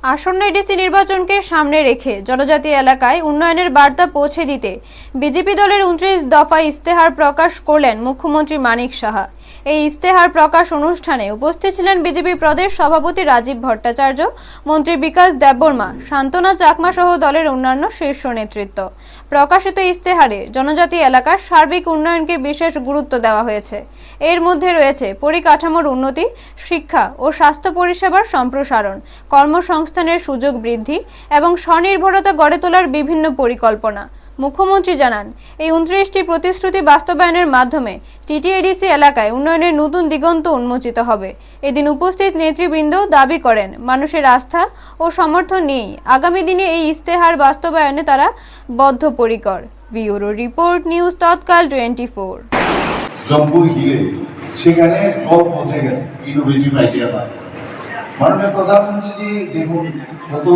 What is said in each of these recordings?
আসন্ন এডিসি নির্বাচনকে সামনে রেখে জনজাতি এলাকায় উন্নয়নের বার্তা পৌঁছে দিতে বিজেপি দলের 29 দফা ইস্তেহার প্রকাশ করলেন মুখ্যমন্ত্রী মানিক সাহা। এই ইস্তেহার প্রকাশ অনুষ্ঠানে উপস্থিত ছিলেন বিজেপি প্রদেশ সভাপতি রাজীব ভট্টাচার্য, মন্ত্রী বিকাশ দেববর্মা, শান্তনা চাকমা সহ দলের অন্যান্য শীর্ষ নেতৃত্ব। প্রকাশিত ইস্তেহারে জনজাতি এলাকার সার্বিক উন্নয়নকে বিশেষ গুরুত্ব দেওয়া হয়েছে। এর মধ্যে রয়েছে পরিকাঠামোর উন্নতি, শিক্ষা ও স্বাস্থ্য পরিষেবার সম্প্রসারণ, কর্মসংস্থানের সুযোগ বৃদ্ধি এবং স্বনির্ভরতা গড়ে তোলার বিভিন্ন পরিকল্পনা। মুখ্যমন্ত্রী জানান, এই 29টি প্রতিশ্রুতি বাস্তবায়নের মাধ্যমে টিটিএডিসি এলাকায় উন্নয়নের নতুন দিগন্ত উন্মোচিত হবে। এদিন উপস্থিত নেতৃবৃন্দ দাবি করেন, মানুষের আস্থা ও সমর্থন নিয়েই আগামী দিনে এই ইস্তেহার বাস্তবায়নে তারা বদ্ধপরিকর। ব্যুরো রিপোর্ট, নিউজ তৎকাল 24। জম্বু হিলে সেখানে জল পৌঁছে গেছে ইনোভেটিভ আইডিয়ার মাধ্যমে। মাননীয় প্রধানমন্ত্রীজি দেখুন কত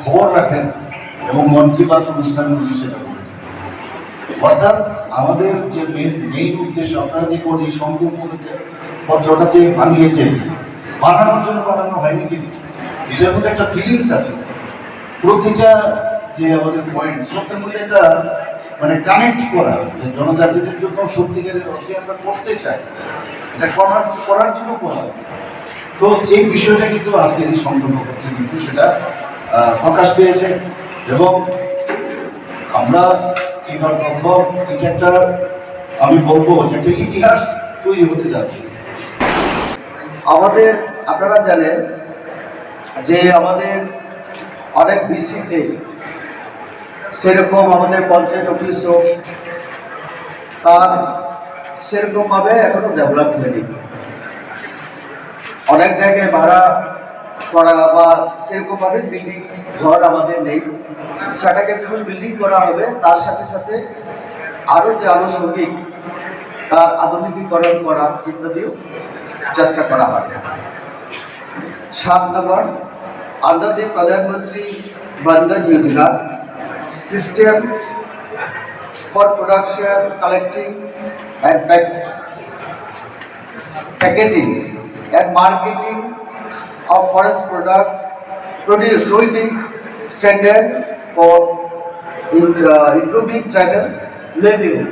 খবর রাখেন এবং মন কি বাত অনুষ্ঠানগুলি সেটা করেছেন। অর্থাৎ আমাদের যে মেইন উদ্দেশ্য, আপনারা দেখুন এই সংকল্প পত্রটা যে বানানোর জন্য বানানো হয়নি, কিন্তু এটার মধ্যে একটা ফিলিংস আছে। প্রতিটা যে আমাদের পয়েন্ট সবটার মধ্যে একটা কানেক্ট করা, জনজাতিদের জন্য সত্যিকারের অর্থে আমরা করতে চাই, এটা করার জন্য করা। তো এই বিষয়টা কিন্তু আজকের এই সংকল্প পত্রে কিন্তু সেটা প্রকাশ পেয়েছে এবং আমরা এবার প্রথম এটা একটা আমি বলবো যে একটা ইতিহাস তৈরি হতে যাচ্ছে আমাদের। আপনারা জানেন যে আমাদের অনেক বিসিতে সেরকম আমাদের পঞ্চায়েত অফিসও তার সেরকমভাবে এখনো ডেভেলপ হয়নি। অনেক জায়গায় ভাড়া করা বা সেরকমভাবে বিল্ডিং ঘর আমাদের নেই। সেটাকে যখন বিল্ডিং করা হবে তার সাথে সাথে আরও যে আনুষঙ্গিক তার আধুনিকীকরণ করা ইত্যাদিও চেষ্টা করা হবে। 7 নম্বর, under the Pradhan Mantri Bandhan Yojana, system for production, collecting and packaging and marketing of forest produce will be standard for improving tribal livelihood.